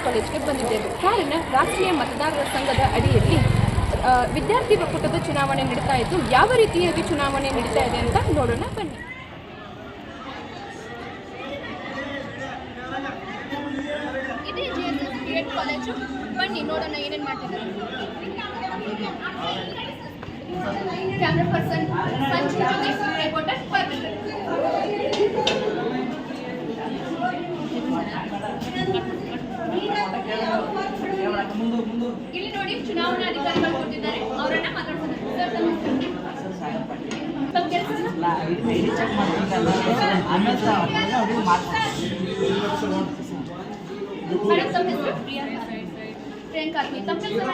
ಕಾಲೇಜ್ಗೆ ಬಂದಿದ್ದೇವೆ. ಕಾರಣ ರಾಷ್ಟ್ರೀಯ ಮತದಾರರ ಸಂಘದ ಅಡಿಯಲ್ಲಿ ವಿದ್ಯಾರ್ಥಿ ಒಕ್ಕೂಟದ ಚುನಾವಣೆ ನಡೀತಾ ಇದ್ದು, ಯಾವ ರೀತಿಯಾಗಿ ಚುನಾವಣೆ ನಡೀತಾ ಇದೆ ಅಂತ ನೋಡೋಣ ಬನ್ನಿ. ಇದೇ JSS BEd ಕಾಲೇಜು, ಬನ್ನಿ ನೋಡೋಣ ಏನೇನು ಮಾಡ್ತಿದ್ದಾರೆ. ಕ್ಯಾಮ್ರಾ ಪರ್ಸನ್ ಸಂಜು ಜೊತೆ ರಿಪೋರ್ಟರ್ ಪರ್ವಿಂದರ್. ಇಲ್ಲಿ ನೋಡಿ ಚುನಾವಣಾಧಿಕಾರಿಗಳು ಕೊಟ್ಟಿದ್ದಾರೆ, ಅವರನ್ನ ಮಾತಾಡ್ತಾರೆ. ಮೇಡಮ್ ತಮ್ಮ ಹೆಸರು? ಪ್ರಿಯಾಂಕಾ. ತಮ್ಮ ಹೆಸರು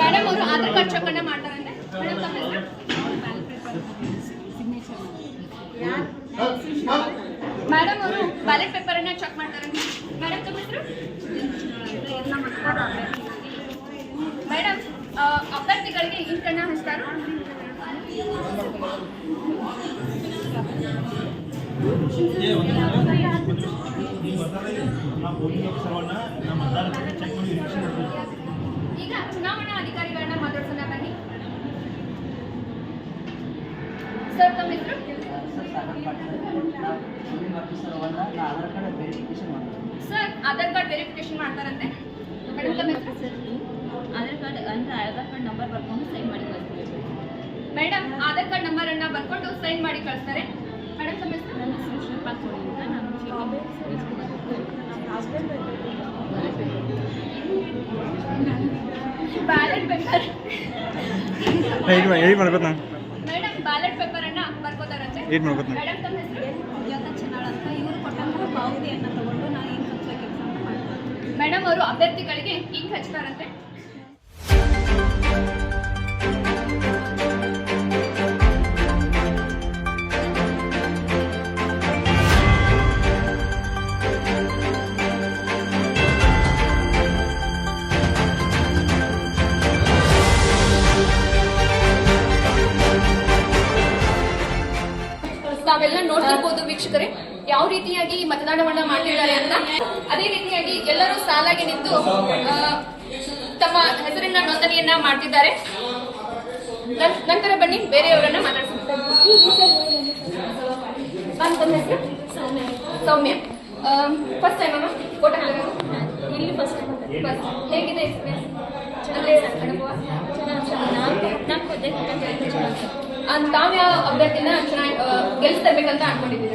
ಮೇಡಮ್? ಅವರು ಆಧಾರ್ ಕಾರ್ಡ್ ಚೆಕ್ ಮಾಡ್ತಾರಂತೆ. ಮೇಡಮ್ ತಮ್ಮ ಹೆಸರು? ಮೇಡಮ್ ಅವರು ಬ್ಯಾಲೆಟ್ ಪೇಪರ್ ಅನ್ನ ಚೆಕ್ ಮಾಡ್ತಾರಂತೆ. ಮೇಡಮ್ ತಮ್ಮ ಹೆಸರು? ಮೇಡಮ್ ಅಭ್ಯರ್ಥಿಗಳಿಗೆ ಇಂಕ್ ಅನ್ನ ಹಚ್ತಾರ. ಈಗ ಚುನಾವಣಾ ಅಧಿಕಾರಿಗಳನ್ನ ಮಾತಾಡ್ಸೋಣ ಬನ್ನಿ. ಸರ್ ತಮ್ಮ ಹೆಸರು? ಸರ್ ಆಧಾರ್ ಕಾರ್ಡ್ ವೆರಿಫಿಕೇಶನ್ ಮಾಡ್ತಾರಂತೆ. ಮೇಡಮ್ ತಮ್ಮ ಹೆಸರು? ಆಧಾರ್ ಕಾರ್ಡ್ ನಂಬರ್ ಬರ್ಕೊಂಡು ಸೈನ್ ಮಾಡಿ ಕಳಿಸ್ತಾರೆ. ಮೇಡಮ್ ಆಧಾರ್ ಕಾರ್ಡ್ ನಂಬರ್ ಅನ್ನ ಬರ್ಕೊಂಡು ಸೈನ್ ಮಾಡಿ ಕಳಿಸ್ತಾರೆ. ಮೇಡಮ್ ತಮ್ಮ ಹೆಸರು? ನನ್ನ ಹೆಸರು ಶಿಲ್ಪಾ ಕೋಡಿ ಅಂತ. ನಾನು ballot paper madam ballot paper ಅನ್ನ ಬರ್ಕೋತಾರಂತೆ. ಮೇಡಮ್ ತಮ್ಮ ಹೆಸರು? ಚೆನ್ನಾಳ ಅಂತ. ಇವರು ಕೊಟ್ಟಂತಹ ಪಾವತಿಯನ್ನು ತಗೊಂಡು ನಾನು ಇಂಕ್ ಹಚ್ಚೋ ಕೆಲಸ ಮಾಡ್ತೀನಿ. ಮೇಡಮ್ ಅವರು ಅಭ್ಯರ್ಥಿಗಳಿಗೆ ಇಂಕ್ ಹಚ್ತಾರಂತೆ. ನಾವೆಲ್ಲ ನೋಡ್ತಿರ್ಬೋದು ವೀಕ್ಷಕರೇ, ಯಾವ ರೀತಿಯಾಗಿ ಮತದಾನವನ್ನ ಮಾಡ್ತಿದ್ದಾರೆ ಅಂತ. ಅದೇ ರೀತಿಯಾಗಿ ಎಲ್ಲರೂ ಸಾಲಾಗಿ ನಿಂತು ತಮ್ಮ ಹೆಸರಿನ ನೋಂದಣಿಯನ್ನ ಮಾಡ್ತಿದ್ದಾರೆ. ನಂತರ ಬನ್ನಿ ಬೇರೆಯವರನ್ನ ಮಾತಾಡ್ತಾರೆ. ಸೌಮ್ಯ, ಫಸ್ಟ್ ಟೈಮ್ ಅಮ್ಮ ಓಟ್ ಹಾಕಿರೋದು? ಇಲ್ಲಿ ಫಸ್ಟ್ ಹೇಗಿದೆ ಅನುಭವ? ತಾವ್ ಯಾವ ಅಭ್ಯರ್ಥಿನ ಚೆನ್ನಾಗಿ ಗೆಲ್ಲಿಸ್ತಿರ್ಬೇಕಂತ ಅನ್ಕೊಂಡಿದ್ದೀವಿ.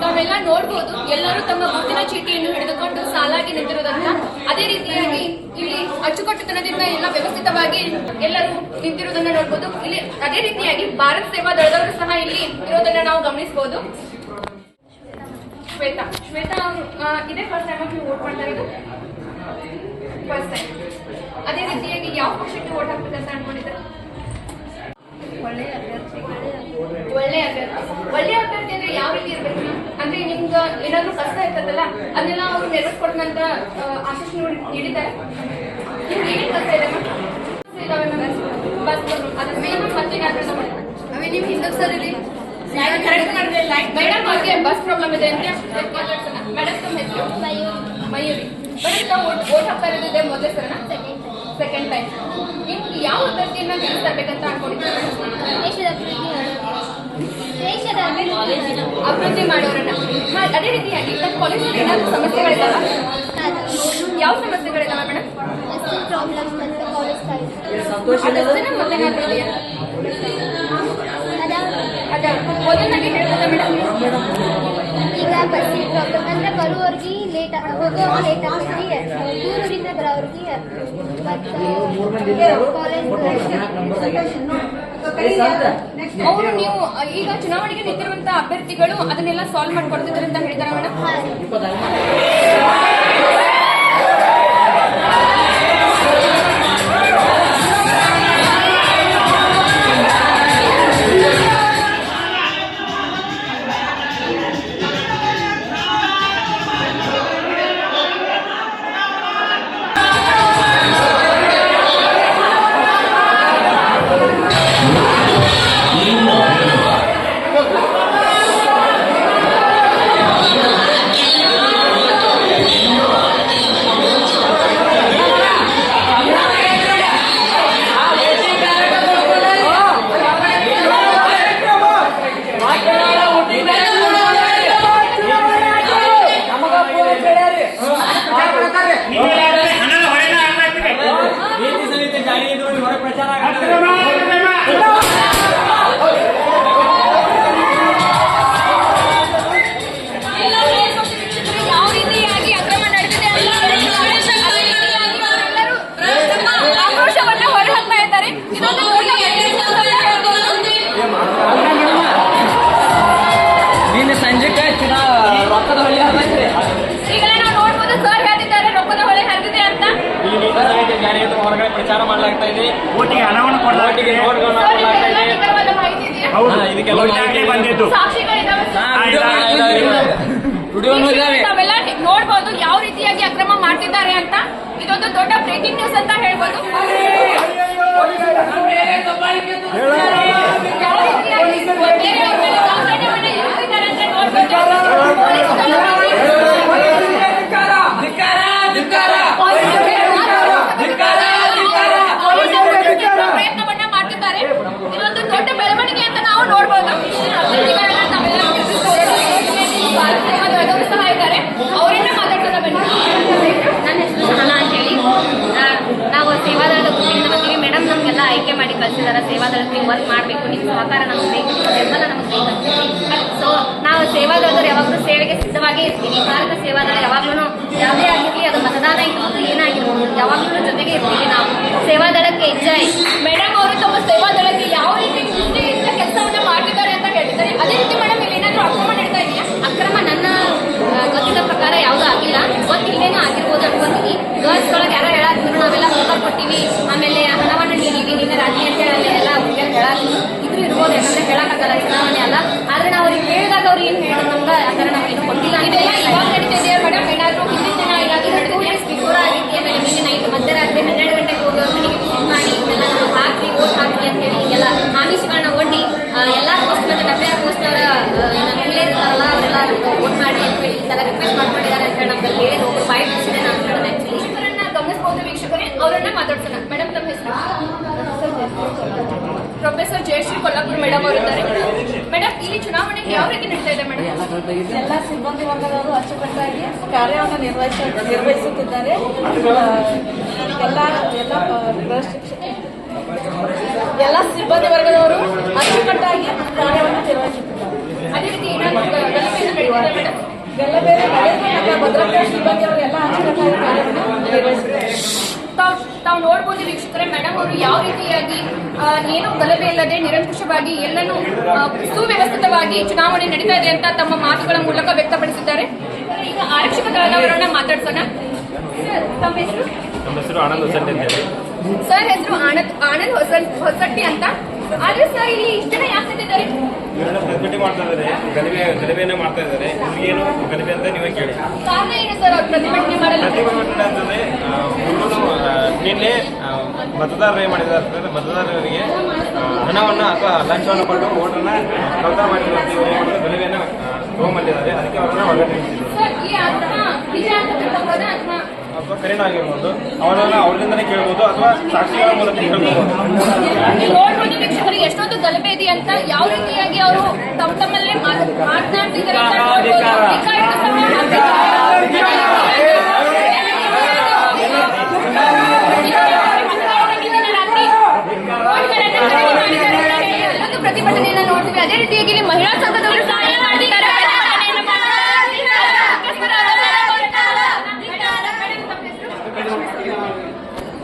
ನಾವೆಲ್ಲ ನೋಡ್ಬೋದು, ಎಲ್ಲರೂ ತಮ್ಮ ಗುರುತಿನ ಚೀಟಿಯನ್ನು ಹಿಡಿದುಕೊಂಡು ಸಾಲಾಗಿ ನಿಂತಿರೋದಂತ. ಅದೇ ರೀತಿಯಾಗಿ ಇಲ್ಲಿ ಅಚ್ಚುಕಟ್ಟುತನದಿಂದ ಎಲ್ಲ ವ್ಯವಸ್ಥಿತವಾಗಿ ಎಲ್ಲರೂ ನಿಂತಿರೋದನ್ನ ನೋಡ್ಬೋದು. ಇಲ್ಲಿ ಅದೇ ರೀತಿಯಾಗಿ ಭಾರತ್ ಸೇವಾ ದಳದವರು ಸಹ ಇಲ್ಲಿ ಇರೋದನ್ನ ನಾವು ಗಮನಿಸಬಹುದು. ಶ್ವೇತಾ ಅವರು ಇದೇ ಫಸ್ಟ್ ಟೈಮ್ ನೀವು ವೋಟ್ ಮಾಡ್ತಾ ಇರೋದು? First time. ಅದೇ ರೀತಿಯಾಗಿ ಯಾವ ಪಕ್ಷಕ್ಕೆ ವೋಟ್ ಹಾಕ್ಬೇಕಂತ ಅನ್ಕೊಂಡಿದ್ದಾರೆ? ಒಳ್ಳೆಯ ಅಭ್ಯರ್ಥಿ. ಒಳ್ಳೆಯ ಅಭ್ಯರ್ಥಿ ಅಂದ್ರೆ ಯಾವ ರೀತಿ ಇರ್ಬೇಕು? ಅಂದ್ರೆ ನಿಮ್ಗ ಏನಾದ್ರು ಕಷ್ಟ ಇರ್ತದಲ್ಲ, ಅದನ್ನೆಲ್ಲ ಅವ್ರು ನೆರವೇರಿಸ್ಕೊಡ್ತಂತ ಆಶೀಸ್ ನೀಡಿದ್ದಾರೆ. ನಿಮ್ಗೆ ಏನ್ ಕಷ್ಟ ಇದೆ? ಬಸ್ ಅದ್ರ ಮೇಲೆ ಮತ್ತೇನಾದ್ರೂ ಅವೇ ನಿಮ್ ಹಿಂದೂ ಸರ್ ಇಲ್ಲಿ ಮೇಡಮ್ ಅವ್ರಿಗೆ ಬಸ್ ಪ್ರಾಬ್ಲಮ್ ಇದೆ ಅಂತ ಮಾತಾಡ್ಸೋಣ. ಮೇಡಮ್ ತಮ್ಮ ಹೆಸರು? ಮಯೂರಿ. ಮೇಡಮ್ ತಾವು ವೋಟ್ ಹಾಕ್ತಾ ಇರೋದಿದೆ ಮೊದಲೇ ಸರನ? Second time. ನಿಮ್ಗೆ ಯಾವ ಅಭ್ಯರ್ಥಿಯನ್ನ ಗೆಲ್ಲಿಸ್ಬೇಕಂತ ಅನ್ಕೊಂಡಿದ್ದೀರಾ? ಅಭಿವೃದ್ಧಿ ಮಾಡೋರನ್ನ. ಅದೇ ರೀತಿಯಾಗಿ ನಮ್ಮ ಕಾಲೇಜಲ್ಲಿ ಏನಾದರೂ ಸಮಸ್ಯೆಗಳಿದಾವ? ಯಾವ ಸಮಸ್ಯೆಗಳಿದಾವ ಮೇಡಮ್? ಮತ್ತೇನಾದ್ರೂ ಇದೆಯಾ? ಮೊದಲನಾಗಿ ಹೇಳ್ಬೋದಾ ಮೇಡಮ್? ಈಗ ಬಸ್ಸಿನ ಪ್ರಾಬ್ಲಮ್ ಅಂದ್ರೆ ಬರುವವ್ರಿಗೆ ಲೇಟ್ ಹೋಗೋವಾಗ ಲೇಟ್ ಆಗ್ತೈತಿ. ದೂರದಿಂದ ಬರೋವ್ರಿಗೆ ಅವರು ನೀವು ಈಗ ಚುನಾವಣೆಗೆ ನಿಂತಿರುವಂತ ಅಭ್ಯರ್ಥಿಗಳು ಅದನ್ನೆಲ್ಲ ಸಾಲ್ವ್ ಮಾಡ್ಕೊಡ್ತಿದ್ದಾರೆ ಅಂತ ಹೇಳಿದಾರೆ ಮೇಡಮ್? ನೀತಿ ಸಮಿತಿ ಜಾರಿ ಇದ್ರು ಹೊರ ಪ್ರಚಾರ ಯಾವ ರೀತಿಯಾಗಿ ಅಕ್ರಮ ನಡೆದಿದೆ ಆಕ್ರೋಶವನ್ನ ಹೊರಹಾಕ್ತಾ ಇದ್ದಾರೆ. ಇದೊಂದು ನಿನ್ನೆ ಸಂಜೆಗೆ ರೊಕ್ಕದ ಹೊಳೆ ಹರಿದೈತ್ರಿ. ಈಗಲೇ ನಾವು ನೋಡ್ಬೋದು ಸರ್ ಹೇಳ್ತಿದ್ದಾರೆ ರೊಕ್ಕದ ಹೊಳೆ ಹರಿದಿದೆ ಅಂತ. ಈ ನೀತಿ ಸಮಿತಿ ಜಾರಿ ಇದ್ರು ಹೊರಗಡೆ ಪ್ರಚಾರ ಮಾಡಲಾಗ್ತಾ ಇದೆ. ಓಟಿಗೆ ಹಣವನ್ನು ಕೊಡಲಾಗಿದೆ. ನೋಟ್ಗಳನ್ನ ಸರ್, ಇದೆಲ್ಲ ಕೊಡಲಾಗ್ತಾ ಇದೆ. ನಿಖರವಾದ ಮಾಹಿತಿ ಇದೆಯಾ? ಇದಕ್ಕೆಲ್ಲ ಈಗಾಗಲೇ ಬಂದಿದ್ದು. ಸಾಕ್ಷಿಗಳಿದಾವೆ ಸರ್. ವಿಡಿಯೋ ನೋಡಿದಾವೆ. ನಾವೆಲ್ಲ ನೋಡ್ಬೋದು ಯಾವ ರೀತಿಯಾಗಿ ಅಕ್ರಮ ಮಾಡ್ತಿದ್ದಾರೆ ಅಂತ. ಇದೊಂದು ದೊಡ್ಡ ಬ್ರೇಕಿಂಗ್ ನ್ಯೂಸ್ ಅಂತ ಹೇಳ್ಬೋದು. ಯಾವ ರೀತಿಯಾಗಿ ಬೇರೆಯವ್ರ ಮೇಲೆ ದೌರ್ಜನ್ಯವನ್ನ ಎಸಗಿದ್ದಾರೆ ಅಂತ ಪ್ರಯತ್ನವನ್ನ ಮಾಡ್ತಿದ್ದಾರೆ. ಇದೊಂದು ದೊಡ್ಡ ಬೆಳವಣಿಗೆ ಅಂತ ನಾವು ನೋಡ್ಬೋದು. ಭಾರತೀಯರು ಸಹ ಇದ್ದಾರೆ, ಅವರನ್ನ ಮಾತಾಡ್ತಾರೆ ಬನ್ನಿ. ನನ್ನ ಹೆಸರು ಸಹನಾ ಅಂತ ಹೇಳಿ. ನಾವು ಸೇವಾದಳದ ಗುಂಪಿನಿಂದ ಬರ್ತೀವಿ. ಮೇಡಮ್ ನಮಗೆಲ್ಲ ಆಯ್ಕೆ ಮಾಡಿ ಕಳಿಸಿದಾರೆ. ಸೇವಾದಳಕ್ಕೆ ನೀವು ವರ್ಕ್ ಮಾಡಬೇಕು, ನಿಮ್ಮ ಸಹಕಾರ ನಮಗೆ ಬೇಕು, ಬೆಂಬಲ ನಮಗೆ ಬೇಕಂತೀವಿ. ಸೊ ನಾವು ಸೇವಾದಳದವ್ರು ಯಾವಾಗಲೂ ಸೇವೆಗೆ ಸಿದ್ಧವಾಗೇ ಇರ್ತೀವಿ. ಭಾರತ ಸೇವಾದಳ ಯಾವಾಗ್ಲೂ ಯಾವುದೇ ಆಗಿರಲಿ, ಅದು ಮತದಾನ ಇರ್ಬೋದು, ಏನಾಗಿರ್ಬೋದು, ಯಾವಾಗ್ಲೂ ಜೊತೆಗೆ ಇರ್ತೀವಿ ನಾವು. ಸೇವಾದಳಕ್ಕೆ ಜೈ. ಮೇಡಮ್ ಅವರು ತಮ್ಮ ಸೇವಾದಳಕ್ಕೆ ಯಾವ ರೀತಿ ನಿಷ್ಠೆಯಿಂದ ಕೆಲಸವನ್ನ ಮಾಡ್ತಿದ್ದಾರೆ ಅಂತ ಹೇಳ್ತಿದ್ದಾರೆ. ಅದೇ ರೀತಿ ಮೇಡಮ್ ಇಲ್ಲಿ ಏನಾದ್ರೂ ಅಕ್ರಮ ನಡೀತಾ ಇದೆಯಾ? ಅಕ್ರಮ ನನ್ನ ಗೊತ್ತಿದ್ದ ಪ್ರಕಾರ ಯಾವುದೂ ಆಗಿಲ್ಲ. ಗೊತ್ತಿಲ್ಲೇನೂ ಆಗಿರ್ಬೋದು ಅನ್ಕೊಂತೀನಿ. ಗರ್ಲ್ಸ್ ಒಳಗೆ ಯಾರೋ ಹೇಳಾದ್ರು ನಾವೆಲ್ಲ ಪೇಪರ್ ಕೊಟ್ಟಿವಿ, ಆಮೇಲೆ ಹಣವನ್ನು ನೀಡಿವಿ, ನಿನ್ನೆ ರಾತ್ರಿ ಅಂತ ಹೇಳಿ ಎಲ್ಲ ಹುಡುಗಿಯರು ಹೇಳಾದ್ರು ಇದ್ರೂ ಇರ್ಬೋದು. ಯಾಕಂದ್ರೆ ಹೇಳಕ್ಕಾಗಲ್ಲ, ಚುನಾವಣೆ ಅಲ್ಲ. ಆದ್ರೆ ನಾವು ಅವ್ರಿಗೆ ಹೇಳಿದಾಗ ಅವ್ರು ಏನು ಹೇಳಿದ್ರು ನಮ್ಗೆ ಆ ಥರ ನಾವು ಏನು ಕೊಟ್ಟಿಲ್ಲ. ಇದೆಲ್ಲ ಇವಾಗ ನಡೀತಾ ಇದೆಯಾ ಮೇಡಮ್? ಏನಾದ್ರೂ ಹಿಂದಿನ ದಿನ ಏನಾದ್ರೂ ಟೂ ಡೇಸ್ ಬಿಫೋರ್ ಆಗಿತ್ತು. ಆಮೇಲೆ ನಿನ್ನೆ ನೈಟ್ ಮಧ್ಯರಾತ್ರಿ 12 ಗಂಟೆಗೆ ಹೋಗಿ ಅವ್ರ ಮನೆಗೆ ಫೋನ್ ಮಾಡಿ ಇದೆಲ್ಲ ನಮ್ಗೆ ಹಾಕಿ ಓಟ್ ಹಾಕಿ ಅಂತ ಹೇಳಿ ಎಲ್ಲ ಆಮಿಷಗಳನ್ನ ಒಡ್ಡಿ ಎಲ್ಲ ಪೋಸ್ಟ್ ಮತ್ತೆ ಡಬ್ಬೆ ಪೋಸ್ಟ್ನವರ ಮಹಿಳೆ ಇರ್ತಾರಲ್ಲ ಅವರೆಲ್ಲ ಓಟ್ ಮಾಡಿ ಅಂತ ಹೇಳಿ ಈ ಥರ ರಿಕ್ವೆಸ್ಟ್ ಮಾಡ್ಕೊಂಡಿದ್ದಾರೆ ಅಂತ ಹೇಳಿ ನಮ್ಗೆ ಹೇಳಿದ್ರು. ಒಬ್ಬರು ಬಾಯ್ ಬಿಡಿಸಿದೆ ನಾನು ಹೇಳೋದು ಆ್ಯಕ್ಚುಲಿ. ಇವರನ್ನ ಗಮನಿಸಬಹುದು ವೀಕ್ಷಕರೇ. ಅವರನ್ನ ಮಾತಾಡ್ಸೋಣ. ಮೇಡಮ್ ತಮ್ಮ ಹೆಸರು? ಪ್ರೊಫೆಸರ್ ಜಯಶ್ರೀ ಕೊಲ್ಲಾಪುರ್ ಮೇಡಮ್ ಅವರಿದ್ದಾರೆ. ಮೇಡಮ್, ಇಲ್ಲಿ ಚುನಾವಣೆ ಯಾವ ರೀತಿ ನಡೀತಾ ಇದೆ ಮೇಡಮ್? ಎಲ್ಲ ಸಿಬ್ಬಂದಿ ವರ್ಗದವರು ಅಚ್ಚುಕಟ್ಟಾಗಿ ಕಾರ್ಯವನ್ನು ನಿರ್ವಹಿಸುತ್ತಿದ್ದಾರೆ. ಎಲ್ಲ ಸಿಬ್ಬಂದಿ ವರ್ಗದವರು ಅಚ್ಚುಕಟ್ಟಾಗಿ ಕಾರ್ಯವನ್ನು ನಿರ್ವಹಿಸುತ್ತಿದ್ದಾರೆ. ಅದೇ ರೀತಿ ಏನಾದರೂ ಗಲಭೆ ನಡೀತಿದೆ ಮೇಡಮ್? ಬೇರೆ ನಡೆಯುವ ಭದ್ರತಾ ಸಿಬ್ಬಂದಿಯವರು ಎಲ್ಲ ಅಚ್ಚುಕಟ್ಟಾಗಿ ಕಾರ್ಯವನ್ನು ನಿರ್ವಹಿಸುತ್ತಾರೆ. ತಾವು ನೋಡ್ಬೋದು ವೀಕ್ಷಕರೇ, ಮೇಡಮ್ ಅವರು ಯಾವ ರೀತಿಯಾಗಿ ಏನು ಗಲಭೆ ಇಲ್ಲದೆ ನಿರಂಕುಶವಾಗಿ ಎಲ್ಲನೂ ಸುವ್ಯವಸ್ಥಿತವಾಗಿ ಚುನಾವಣೆ ನಡೀತಾ ಇದೆ ಅಂತ ತಮ್ಮ ಮಾತುಗಳ ಮೂಲಕ ವ್ಯಕ್ತಪಡಿಸಿದ್ದಾರೆ. ಈಗ ಆರಕ್ಷಕ ದಳದವರನ್ನ ಮಾತಾಡ್ಸೋಣ. ಸರ್, ತಮ್ಮ ಹೆಸರು? ನಮ್ಮ ಹೆಸರು ಆನಂದ್ ಹೊಸಟ್ಟಿ ಅಂತ ಹೇಳಿ. ಸರ್ ಹೆಸರು ಆನಂದ್ ಹೊಸಟ್ಟಿ ಅಂತ. ಆದ್ರೆ ಸರ್ ಇಲ್ಲಿ ಇಷ್ಟು ಜನ ಯಾಕೆ ನಿಂತಿದ್ದಾರೆ? ಇವರೆಲ್ಲ ಪ್ರತಿಭಟನೆ ಮಾಡ್ತಾ ಇದ್ದಾರೆ, ಗಲಭೆಯನ್ನೇ ಮಾಡ್ತಾ ಇದ್ದಾರೆ. ನಿಮಗೇನು ಗಲಭೆ ಅಂತ ನೀವೇ ಕೇಳಿ. ಕಾರಣ ಏನು ಸರ್ ಅವ್ರು ಪ್ರತಿಭಟನೆ ಮಾಡಲ್ಲ? ಪ್ರತಿಭಟನೆ ಅಂತಂದ್ರೆ ನಿನ್ನೆ ಮತದಾರರು ಏನ್ ಮಾಡಿದ್ದಾರೆ, ಮತದಾರರಿಗೆ ಹಣವನ್ನು ಅಥವಾ ಲಂಚವನ್ನು ಕೊಟ್ಟು ಓಟನ್ನ ಕಳ್ತನ ಮಾಡಿರುವಂತ ಗಲಭೆಯನ್ನು ತಗೊಂಡ್ಬಂದಿದ್ದಾರೆ. ಅದಕ್ಕೆ ಅವರನ್ನ ಹೊರಗಡೆ ನಿಲ್ಲಿಸಿದ್ದಾರೆ. ಸರ್, ಈ ಅಕ್ರಮ ನಿಜ ಅಂತಕ್ಕಂಥದ್ದಾ ಅಥವಾ ಕರೀನ ಆಗಿರ್ಬೋದು, ಅವರನ್ನ ಅವ್ರಿಂದನೇ ಕೇಳ್ಬೋದು ಅಥವಾ ಸಾಕ್ಷಿಗಳ ಮೂಲಕ ಕೇಳ್ಬೋದು. ನೀವು ನೋಡ್ಬೋದು ವೀಕ್ಷಕರಿಗೆ ಎಷ್ಟೊಂದು ಗಲಭೆ ಇದೆ ಅಂತ ಯಾವ ರೀತಿಯಾಗಿ ಅವರು ತಮ್ಮಲ್ಲೇ ಮಾತನಾಡ್ತಿದ್ದಾರೆ ಅಂತ ನೋಡ್ಬೋದು. ಧಿಕ್ಕಾರ ಸಹ ಅಲ್ಲೊಂದು ಪ್ರತಿಭಟನೆಯನ್ನ ನೋಡ್ತೀವಿ. ಅದೇ ರೀತಿಯಾಗಿ ಇಲ್ಲಿ ಮಹಿಳಾ ಸಂಘದವರು ಸಹಾಯ ಮಾಡ್ತಿದ್ದಾರೆ.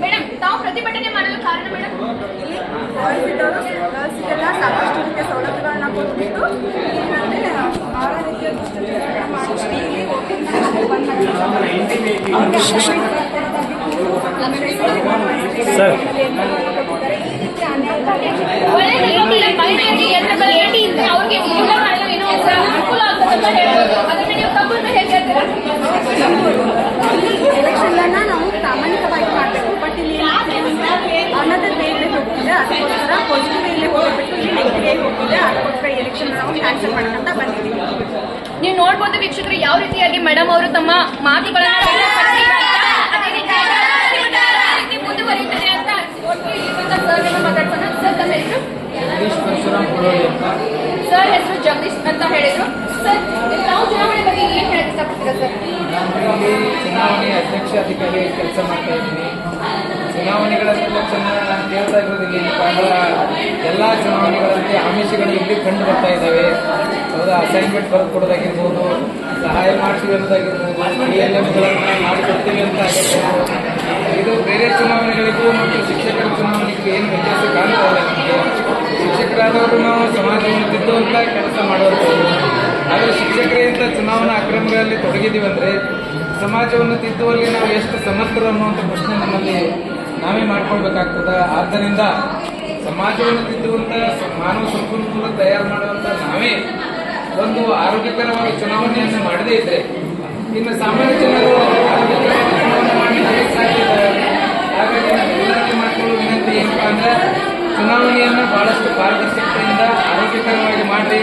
ಮೇಡಮ್, ತಾವು ಪ್ರತಿಭಟನೆ ಮಾಡಲು ಕಾರಣ ಮೇಡಮ್? ಗರ್ಲ್ಸ್ಗೆಲ್ಲ ಸಾಕಷ್ಟು ರೀತಿಯ ಸೌಲಭ್ಯಗಳನ್ನ ಕೊಟ್ಬಿಟ್ಟು ಏನಂದ್ರೆ ಭಾಳ ರೀತಿಯ ದುಷ್ಟಕೃತ್ಯಗಳನ್ನ ಮಾಡಿ ಇಲ್ಲಿ ಒಳ್ಳೆ ಮಹಿಳೆಯರಿಗೆ ಅವ್ರಿಗೆ ಏನೋ ಅನುಕೂಲ ಆಗ್ತದೆ ಅಂತ ಹೇಳ್ಬೋದು. ಅದನ್ನ ನೀವು ತಪ್ಪು ಅಂತ ಹೇಗೆ ಹೇಳ್ತೀರಾ? ಎಲೆಕ್ಷನ್ನ ನಾವು ಪ್ರಾಮಾಣಿಕವಾಗಿ ಮಾಡಬೇಕು. ಬಟ್ ಇಲ್ಲಿ ಅನ್ನದ ಮೇಲೆ ಹೋಗ್ತಿದೆ, ಅದಕ್ಕೋಸ್ಕರ ಪಾಸಿಟಿವ್ ವೇಲಿ ಹೋಗ್ಬಿಟ್ಟು ಇಲ್ಲಿ ನೆಗೆಟಿವ್ ಹೋಗ್ತಿದೆ. ಅದಕ್ಕೋಸ್ಕರ ಎಲೆಕ್ಷನ್ ನಾವು ಕ್ಯಾನ್ಸಲ್ ಮಾಡ್ಕೊಂತ ಬಂದಿದ್ದೀವಿ. ನೀವು ನೋಡ್ಬೋದು ವೀಕ್ಷಕರು ಯಾವ ರೀತಿಯಾಗಿ ಮೇಡಮ್ ಅವರು ತಮ್ಮ ಮಾತುಗಳನ್ನ ಮುಂದುವರಿತಾರೆ ಅಂತ ಸರ್ ಮಾತಾಡ್ತಾನೆ. ಸರ್, ತಮ್ಮ ಹೆಸರು? ಸರ್ ಹೆಸರು ಜಗದೀಶ್ ಅಂತ ಹೇಳಿದ್ರು. ಸರ್, ನಾವು ಚುನಾವಣೆ ಬಗ್ಗೆ ಏನ್ ಹೇಳಕ್ ಇಷ್ಟಪಡ್ತೀರಾ ಸರ್? ಚುನಾವಣೆ ಅಧ್ಯಕ್ಷ ಅಧಿಕಾರಿಯಾಗಿ ಕೆಲಸ ಮಾಡ್ತಾ ಇದ್ದೀನಿ. ಚುನಾವಣೆಗಳಲ್ಲಿ ನಾನು ಕೇಳ್ತಾ ಇರೋದಿಲ್ಲ, ಏನಪ್ಪ ಅಂದ್ರೆ ಎಲ್ಲ ಚುನಾವಣೆಗಳಲ್ಲಿ ಆಮಿಷಗಳು ಇಲ್ಲಿ ಕಂಡು ಬರ್ತಾ ಇದ್ದಾವೆ. ಅವರ ಅಸೈನ್ಮೆಂಟ್ ಬರೆದು ಕೊಡೋದಾಗಿರ್ಬೋದು, ಸಹಾಯ ಮಾಡ್ತೀವಿ ಅನ್ನೋದಾಗಿರ್ಬೋದು, PLMಗಳನ್ನು ಮಾಡಿಕೊಡ್ತೀವಿ ಅಂತ ಆಗಿರ್ಬೋದು. ಇದು ಬೇರೆ ಚುನಾವಣೆಗಳಿಗೂ ಮತ್ತು ಶಿಕ್ಷಕರ ಚುನಾವಣೆಗೂ ಏನು ವ್ಯತ್ಯಾಸ ಕಾಣ್ತಾ ಇಲ್ಲ ನಮಗೆ. ಶಿಕ್ಷಕರಾದವರು ನಾವು ಸಮಾಜವನ್ನು ತಿದ್ದುವಂಥ ಕೆಲಸ ಮಾಡೋದು, ಆದರೆ ಶಿಕ್ಷಕರೇ ಇಂಥ ಚುನಾವಣಾ ಅಕ್ರಮಗಳಲ್ಲಿ ತೊಡಗಿದ್ದೀವಿ ಅಂದರೆ ಸಮಾಜವನ್ನು ತಿದ್ದುವಲ್ಲಿ ನಾವು ಎಷ್ಟು ಸಮರ್ಥರು ಅನ್ನುವಂಥ ಪ್ರಶ್ನೆ ನಮ್ಮಲ್ಲಿ ನಾವೇ ಮಾಡ್ಕೊಳ್ಬೇಕಾಗ್ತದೆ. ಆದ್ದರಿಂದ ಸಮಾಜವನ್ನು ತಿದ್ದುವಂಥ ಮಾನವ ಸಂಪನ್ಮೂಲ ತಯಾರು ಮಾಡುವಂಥ ನಾವೇ ಒಂದು ಆರೋಗ್ಯಕರವಾದ ಚುನಾವಣೆಯನ್ನು ಮಾಡದೇ ಇದ್ರೆ ಇನ್ನು ಸಾಮಾನ್ಯ ಜನರು ಆರೋಗ್ಯಕರವಾದ ಚುನಾವಣೆ ಮಾಡಿ ಹೇಗೆ ಸಾಧ್ಯ ಇದೆ? ಹಾಗಾಗಿ ಎಲ್ಲರಿಗೂ ಮಾಡ್ಕೊಳ್ಳೋ ವಿನಂತಿ ಏನಪ್ಪ ಅಂದ್ರೆ ಚುನಾವಣೆಯನ್ನು ಬಹಳಷ್ಟು ಪಾರದರ್ಶಕತೆಯಿಂದ ಆರೋಗ್ಯಕರವಾಗಿ ಮಾಡಿ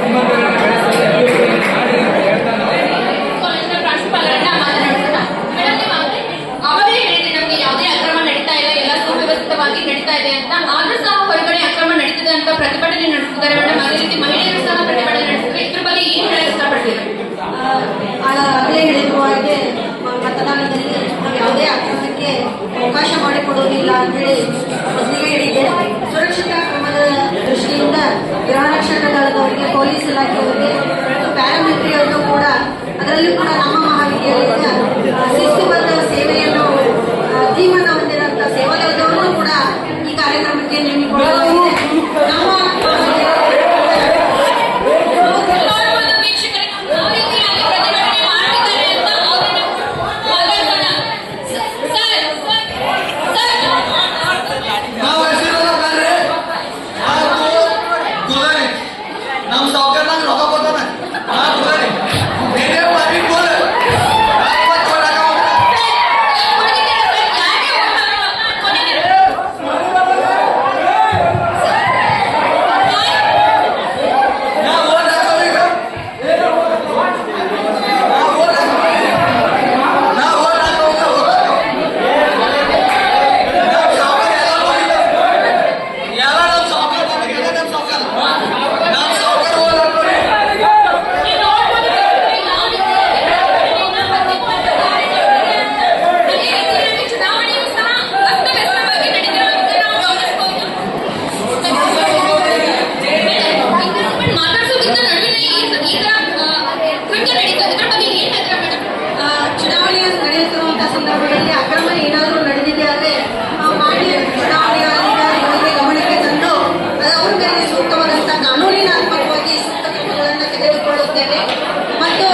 ಸಂಬಂಧಗಳನ್ನು ಬೆಳೆಸಿ ಮಾಡಿ ಅಂತ ಹೇಳ್ತಾ ಕಾಲೇಜಿನ ಪ್ರಾಂಶುಪಾಲರನ್ನ ಮಾತನಾಡೋಣ. ಮೇಡಮ್, ಅವರೇ ಹೇಳಿದ್ರೆ ನಮಗೆ ಯಾವುದೇ ಅಕ್ರಮ ನಡೀತಾ ಇಲ್ಲ, ಎಲ್ಲ ಸುವ್ಯವಸ್ಥಿತವಾಗಿ ನಡೀತಾ ಇದೆ ಅಂತ. ಆದ್ರೂ ಸಹ ಹೊರಗಡೆ ಅಕ್ರಮ ನಡೀತಿದೆ ಅಂತ ಪ್ರತಿಭಟನೆ ನಡೆಸಿದ್ದಾರೆ ಮೇಡಮ್. ಅದೇ ರೀತಿ ಮಹಿಳೆಯರು ಸಹ ಪ್ರತಿಭಟನೆ ನಡೆಸಿದ್ರೆ ಇದ್ರ ಬಗ್ಗೆ ಏನು ಹೇಳಕ್ ಇಷ್ಟಪಡ್ತೀವಿ? ಆಗಲೇ ಹೇಳಿರುವ ಹಾಗೆ ಮತದಾನದಲ್ಲಿ ನಾವು ಯಾವುದೇ ಅಕ್ರಮಕ್ಕೆ ಅವಕಾಶ ಮಾಡಿಕೊಡುವುದಿಲ್ಲ ಅಂತ ಹೇಳಿ ಮೊದಲಿಗೆ ಹೇಳಿದೆ. ಸುರಕ್ಷತಾ ಕ್ರಮದ ದೃಷ್ಟಿಯಿಂದ ಗೃಹ ರಕ್ಷಕ ದಳದವರಿಗೆ, ಪೊಲೀಸ್ ಇಲಾಖೆಯವರಿಗೆ ಮತ್ತು ಪ್ಯಾರಾಮಿಲಿಟರಿಯವರು ಕೂಡ, ಅದರಲ್ಲೂ ಕೂಡ ನಮ್ಮ ಮಹಾವಿದ್ಯಾಲಯದ ಶಿಸ್ತುಬದ್ಧ ಸೇವೆಯನ್ನು ಧೀಮನ ಹೊಂದಿರುವಂಥ ಸೇವಾದಳದವರು ಕೂಡ ಈ ಕಾರ್ಯಕ್ರಮಕ್ಕೆ ನೇಮಿಕೊಳ್ಳಲಾಗಿದೆ. ನಮ್ಮ ಮತ್ತು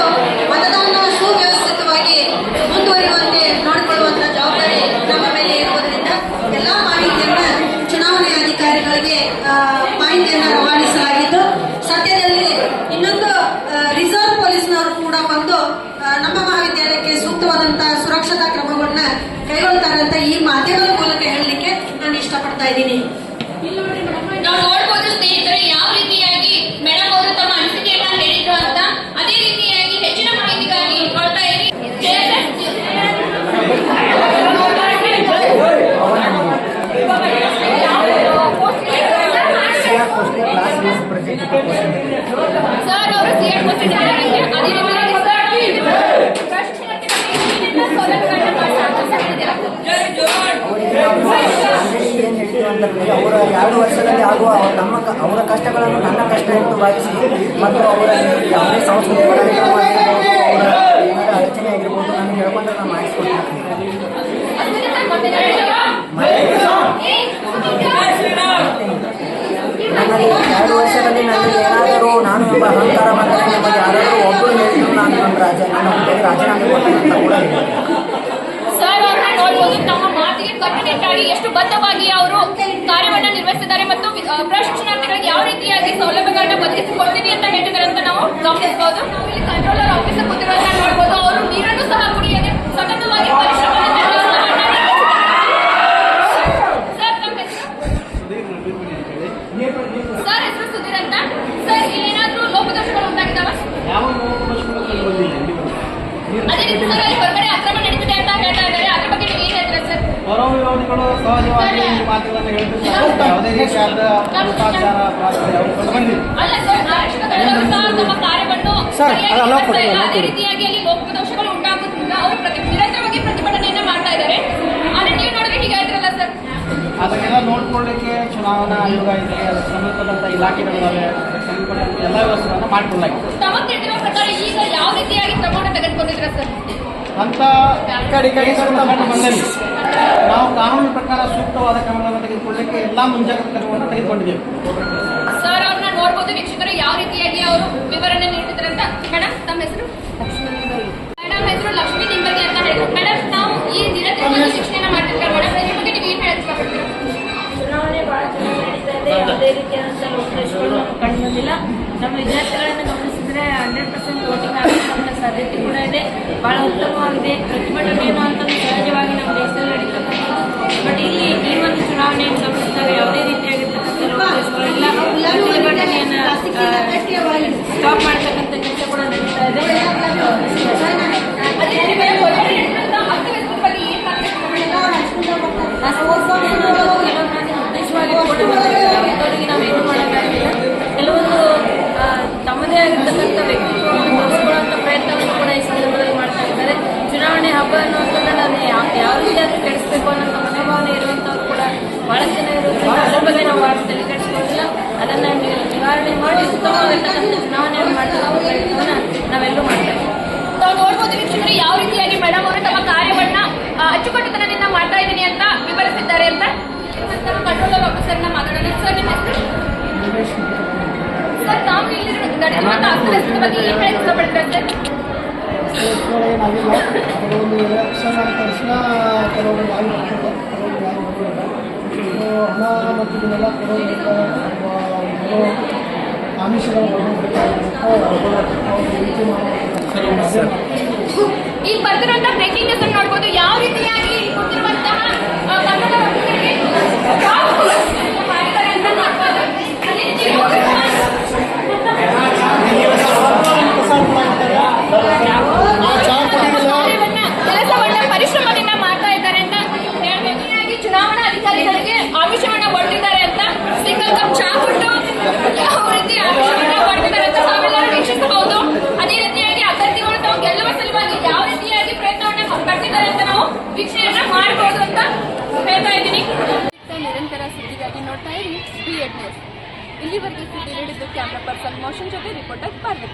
ಮತದಾನ ಸುವ್ಯವಸ್ಥಿತವಾಗಿ ಮುಂದುವರಿಯುವಂತೆ ನೋಡಿಕೊಳ್ಳುವಂತಹ ಜವಾಬ್ದಾರಿ ನಮ್ಮ ಮೇಲೆ ಇರುವುದರಿಂದ ಎಲ್ಲಾ ಮಾಹಿತಿಯನ್ನ ಚುನಾವಣೆ ಅಧಿಕಾರಿಗಳಿಗೆ ಮಾಹಿತಿಯನ್ನು ರವಾನಿಸಲಾಗಿದ್ದು, ಸದ್ಯದಲ್ಲಿ ಇನ್ನೊಂದು ರಿಸರ್ವ್ ಪೊಲೀಸ್ನವರು ಕೂಡ ಬಂದು ನಮ್ಮ ಮಹಾವಿದ್ಯಾಲಯಕ್ಕೆ ಸೂಕ್ತವಾದಂತಹ ಸುರಕ್ಷತಾ ಕ್ರಮಗಳನ್ನ ಕೈಗೊಳ್ತಾರೆ ಅಂತ ಈ ಮಾಧ್ಯಮದ ಮೂಲಕ ಹೇಳಲಿಕ್ಕೆ ನಾನು ಇಷ್ಟಪಡ್ತಾ ಇದ್ದೀನಿ. ನಾವು ನೋಡ್ಬೋದು ಸ್ನೇಹಿತರೆ, ಯಾವ ರೀತಿಯಾಗಿ ಮೇಡಮ್ ಅವರು ತಮ್ಮ ಅನಿಸಿಕೆಯನ್ನ ಹೇಳಿದ್ರು ಅಂತ. ಅದೇ ರೀತಿಯಾಗಿ ಹೆಚ್ಚಿನ ಮಾಹಿತಿಗಾಗಿ ಕೊಡ್ತಾ ಇರಿ. ಸರ್ ಅವರು ಸಿಎಂ ಕೊಟ್ಟಿದ್ದಾರೆ. ಅದೇ ರೀತಿಯಾಗಿ ಸೌಲಭ್ಯಗಳನ್ನ ಅವರ 2 ವರ್ಷದಲ್ಲಿ ಆಗುವ ಅವರ ಕಷ್ಟಗಳನ್ನು ನನ್ನ ಕಷ್ಟ ಎಂದು ಭಾವಿಸಿ ಮತ್ತು ಅವರ ಯಾವುದೇ ಸಾಂಸ್ಕೃತಿಕ ಕಾರ್ಯಕ್ರಮ ಆಗಿರ್ಬೋದು, ಅವರ ಅಡಚಣೆ ಆಗಿರ್ಬೋದು, ನನಗೆ ಹೇಳ್ಕೊಂಡ್ರೆ ನಾನು ಮಾಡಿಸ್ಕೊಡ್ತೀನಿ. ನನ್ನಲ್ಲಿ 2 ವರ್ಷದಲ್ಲಿ ನನಗೆ ಏನಾದರೂ ನಾನು ಎಂಬ ಅಹಂಕಾರ ಬಂದರೆ ನಮಗೆ ಯಾರಾದರೂ ಒಬ್ಬರು ಹೇಳಿದ್ರು ನಾನು ನನ್ನ ಹುದ್ದೆಗೆ ರಾಜೀನಾಮೆ ಕೊಟ್ಟೆ ಅಂತ ಕೂಡ ಹೇಳಿದೆ. ಸರ್ ಅವ್ರನ್ನ ನೋಡ್ಬೋದು, ತಮ್ಮ ಮಾತಿಗೆ ಕಟ್ಟುನಿಟ್ಟಾಗಿ ಎಷ್ಟು ಬದ್ಧವಾಗಿ ಅವರು ಕಾರ್ಯವನ್ನ ನಿರ್ವಹಿಸಿದ್ದಾರೆ ಮತ್ತು ಪ್ರಶಿಕ್ಷಣಾರ್ಥಿಗಳಿಗೆ ಯಾವ ರೀತಿಯಾಗಿ ಸೌಲಭ್ಯಗಳನ್ನ ಬದಲಿಸಿಕೊಡ್ತೀವಿ ಅಂತ ಹೇಳಿದ್ದಾರೆ ಅಂತ ನಾವು ಗಮನಿಸಬಹುದು. ನಾವು ಇಲ್ಲಿ ಕಂಟ್ರೋಲರ್ ಆಫೀಸರ್ ಕೂತಿರೋದನ್ನ ನೋಡ್ಬೋದು. ಅವರು ನೀರನ್ನು ಸಹ ಕುಡಿಯದೆ ಸತತವಾಗಿ ಪರಿಶ್ರಮ ಸರ್ ಹೆಸರು ಸುಧೀರ್ ಅಂತ. ಸರ್ ಇಲ್ಲೇನಾದ್ರೂ ಲೋಪದೋಷಗಳು ಉಂಟಾಗಿದ್ದಾವ? ಅದೇ ರೀತಿ ಸರ್ ಅಲ್ಲಿ ಹೊರಗಡೆ ಅಕ್ರಮ ನಡೀತಿದೆ ಅಂತ ಹೇಳ್ತಾ ಇದ್ದಾರೆ. ಅದ್ರ ಬಗ್ಗೆ ನೀವು ಏನ್ ಹೇಳ್ತೀರಾ ಸರ್? ಹೊರವಿರೋಧಿಗಳು ಸಹಜವಾಗಿ ಮಾತುಗಳನ್ನು ಹೇಳ್ತಿದ್ದಾರೆ. ಯಾವುದೇ ರೀತಿಯಾದ ಅಲ್ಲ ಸರ್, ಆರಕ್ಷಕ ದಳದವರು ಸಹ ತಮ್ಮ ಕಾರ್ಯವನ್ನು ಸರಿಯಾಗಿ ಬರ್ತಾ ಇಲ್ಲ. ಅದೇ ರೀತಿಯಾಗಿ ಅಲ್ಲಿ ಲೋಪದೋಷಗಳು ಉಂಟಾಗುತ್ತಿಲ್ಲ. ಅವರು ನಿರಂತರವಾಗಿ ಪ್ರತಿಭಟನೆಯನ್ನ ಮಾಡ್ತಾ ಇದ್ದಾರೆ. ಆದ್ರೆ ನೀವು ನೋಡಿದ್ರೆ ಹೀಗೆ ಆಯ್ತಿರಲ್ಲ ಸರ್. ಅದನ್ನೆಲ್ಲ ನೋಡ್ಕೊಳ್ಳಿಕ್ಕೆ ಚುನಾವಣಾ ಆಯೋಗ ಇದೆ, ಅದಕ್ಕೆ ಸಂಬಂಧಪಟ್ಟಂತ ಇಲಾಖೆಗಳಿದಾವೆ, ಅದಕ್ಕೆ ಸಂಬಂಧಪಟ್ಟಂತ ಎಲ್ಲ ವ್ಯವಸ್ಥೆಗಳನ್ನು ಮಾಡಿಕೊಳ್ಳಲಾಗಿದೆ. ತಮಗೆ ತಿಳಿದಿರುವ ಪ್ರಕಾರ ಈಗ ಯಾವ ರೀತಿಯಾಗಿ ಕ್ರಮವನ್ನು ತೆಗೆದುಕೊಂಡಿದ್ರ ಸರ್? ಅಂತ ಕಂಡು ಬಂದಲ್ಲಿ ನಾವು ಕಾನೂನು ಪ್ರಕಾರ ಸೂಕ್ತವಾದ ಕ್ರಮಗಳನ್ನು ತೆಗೆದುಕೊಳ್ಳಲಿಕ್ಕೆ ಎಲ್ಲ ಮುಂಜಾಗ್ರತಾ ಕ್ರಮವನ್ನು ತೆಗೆದುಕೊಂಡಿದ್ದೇವೆ. ಸರ್ ಅವ್ರನ್ನ ನೋಡ್ಬೋದು ವೀಕ್ಷಕರು ಯಾವ ರೀತಿಯಾಗಿ ಅವರು ವಿವರಣೆ ನೀಡಿದ್ರು ಅಂತ. ಮೇಡಮ್ ತಮ್ಮ ಹೆಸರು? ಮೇಡಮ್ ಹೆಸರು ಲಕ್ಷ್ಮೀ ನಿಂಬಗೆ ಅಂತ ಹೇಳಿ. ಮೇಡಮ್ ನಾವು ಈ ನಿರಂತರವಾಗಿ ಶಿಕ್ಷಣ ಮಾಡ್ತಿರ್ತಾರೆ ಮೇಡಮ್, ಇದ್ರ ಬಗ್ಗೆ ನೀವು ಏನ್ ಹೇಳಕ್ ಇಷ್ಟಪಡ್ತೀರಾ? ಚುನಾವಣೆ ಬಹಳ ಚೆನ್ನಾಗಿ ನಡೀತಾ ಇದೆ. ಯಾವುದೇ ರೀತಿಯಾದಂಥ ಲೋಪದೋಷಗಳು ಕಂಡು ಬಂದಿಲ್ಲ. ನಮ್ಮ ವಿದ್ಯಾರ್ಥಿಗಳನ್ನು ಗಮನಿಸಿದ್ರೆ 100% ವೋಟಿಂಗ್ ಆಗುವಂಥ ಸಾಧ್ಯತೆ ಕೂಡ ಇದೆ. ಬಹಳ ಉತ್ತಮವಾಗಿದೆ. ಪ್ರತಿಭಟನೆ ಏನು ಅಂತಂದ್ರೆ ಸಹಜವಾಗಿ ನಮ್ಮ ದೇಶದಲ್ಲಿ ನಡೀತಕ್ಕಂಥದ್ದು. ಬಟ್ ಇಲ್ಲಿ ಈ ಒಂದು ಚುನಾವಣೆಯನ್ನು ಗಮನಿಸಿದಾಗ ಯಾವುದೇ ರೀತಿಯಾಗಿರ್ತಕ್ಕಂಥ ಲೋಪದೋಷಗಳಿಲ್ಲ. ಪ್ರತಿಭಟನೆಯನ್ನು ಸ್ಟಾಪ್ ಮಾಡ್ತಕ್ಕಂಥ ಕೆಲಸ ಕೂಡ ನಡೀತಾ ಇದೆ. ಅದೇ ರೀತಿ ಮೇಡಮ್ ಹೊರಗಡೆ ನಡೆದಂತ ಅರ್ಥವ್ಯವಸ್ಥೆ ಬಗ್ಗೆ ಏನ್ ಉದ್ದೇಶವಾಗಿ ಕೂಡ ಅವರಿಗೆ ನಾವೇನು ಮಾಡೋಕ್ಕಾಗಿಲ್ಲ. ಕೆಲವೊಂದು ತಮ್ಮದೇ ಆಗಿರ್ತಕ್ಕಂಥ ವ್ಯಕ್ತಿತ್ವವನ್ನು ತೋರಿಸ್ಕೊಳ್ಳುವಂಥ ಪ್ರಯತ್ನವನ್ನು ಕೂಡ ಈ ಸಂದರ್ಭದಲ್ಲಿ ಮಾಡ್ತಾ ಇದ್ದಾರೆ. ಚುನಾವಣೆ ಹಬ್ಬ ಅನ್ನುವಂಥದ್ದನ್ನು ಅದನ್ನು ಯಾವ ರೀತಿಯಾಗಿ ಕೆಡಿಸಬೇಕು ಅನ್ನೋ ಮನೋಭಾವನೆ ಇರುವಂಥವ್ರು ಕೂಡ ಬಹಳಷ್ಟು ಜನ ಇರೋದ್ರಿಂದ ಅದರ ಬಗ್ಗೆ ನಾವು ತಲೆ ಕೆಡಿಸ್ಕೊಳ್ಳಿಲ್ಲ. ಅದನ್ನು ನಿವಾರಣೆ ಮಾಡಿ ಉತ್ತಮವಾಗಿರ್ತಕ್ಕಂಥ ಚುನಾವಣೆಯನ್ನು ಮಾಡ್ತಕ್ಕಂಥ ಪ್ರಯತ್ನವನ್ನು ನಾವೆಲ್ಲರೂ ಮಾಡ್ತಾ ಇದ್ದೀವಿ. ನಾವು ನೋಡ್ಬೋದು ವೀಕ್ಷಕರು ಯಾವ ರೀತಿಯಾಗಿ ಮೇಡಮ್ ಅವರು ತಮ್ಮ ಕಾರ್ಯವನ್ನ ಅಚ್ಚುಕಟ್ಟುತನದಿಂದ ಮಾಡ್ತಾ ಇದ್ದೀನಿ ಅಂತ ವಿವರಿಸಿದ್ದಾರೆ ಅಂತ. ಕಂಟ್ರೋಲರ್ ಆಫೀಸರ್ನ ಮಾತಾಡೋಣ. ಸರ್ ನಿಮ್ಮ ಹೆಸರು? ಸರ್ ತಾವು ಇಲ್ಲಿ ನಡೆದಿರುವಂತಹ ಅರ್ಥವ್ಯವಸ್ಥೆ ಬಗ್ಗೆ ಏನ್ ಹೇಳಕ್ ಇಷ್ಟಪಡ್ತಾರೆ ಸರ್? ಏನಾಗಿಲ್ಲ, ಕೆಲವೊಂದು ಎಲೆಕ್ಷನ್ ಆದ ತಕ್ಷಣ ಕೆಲವರು ಯಾರು ಬರ್ತದೆ, ಕೆಲವರು ಯಾರು ಬರೋದಿಲ್ಲ. ಹಣ ಮತ್ತು ಇದನ್ನೆಲ್ಲ ಕೆಲವು ಆಮಿಷಗಳು ಈಗ ಬರ್ತಿರುವಂತ ಬ್ರೇಕಿಂಗ್ ನ್ಯೂಸ್ ಅನ್ನು ನೋಡ್ಬೋದು. ಯಾವ ರೀತಿಯಾಗಿ ಕೊಟ್ಟಿರುವಂತಹ ಕನ್ನಡ ವಕೀಲರಿಗೆ ಮಾಡಿದ್ದಾರೆ ಅಂತ ನೋಡ್ಬೋದು. ಅದೇ ರೀತಿ ಕೆಲಸವನ್ನ ಪರಿಶ್ರಮದಿಂದ ಮಾಡ್ತಾ ಇದ್ದಾರೆ ಅಂತ ಹೇಳ್ಬೇಕಾಗಿ ಚುನಾವಣಾ ಅಧಿಕಾರಿಗಳಿಗೆ ಆಮಿಷವನ್ನ ಹೊಡೆದಿದ್ದಾರೆ ಅಂತ ಸಿಂಗಲ್ ಕಪ್ ಚಾ ಕೊಟ್ಟು ಯಾವ ರೀತಿ ಆಮಿಷವನ್ನ ಹೊಡೆದಿದ್ದಾರೆ ಅಂತ ನಾವೆಲ್ಲರೂ ವೀಕ್ಷಿಸಬಹುದು. ಅದೇ ರೀತಿಯಾಗಿ ಅಭ್ಯರ್ಥಿಗಳು ತಾವು ಗೆಲ್ಲುವ ಸಲುವಾಗಿ ಯಾವ ರೀತಿಯಾಗಿ ಪ್ರಯತ್ನವನ್ನ ಪಡ್ತಿದ್ದಾರೆ ಅಂತ ನಾವು ವೀಕ್ಷಣೆಯನ್ನ ಮಾಡಬಹುದು ಅಂತ ಹೇಳ್ತಾ ಇದ್ದೀನಿ. ನಿರಂತರ ಸುದ್ದಿಗಾಗಿ ನೋಡ್ತಾ ಇರಿ B8 ನ್ಯೂಸ್. ಇಲ್ಲಿವರೆಗೆ ಸುದ್ದಿ ನೀಡಿದ್ದು ಕ್ಯಾಮ್ರಾ ಪರ್ಸನ್ ಮೋಷನ್ ಜೊತೆ ರಿಪೋರ್ಟರ್ ಪಾರ್ವತಿ.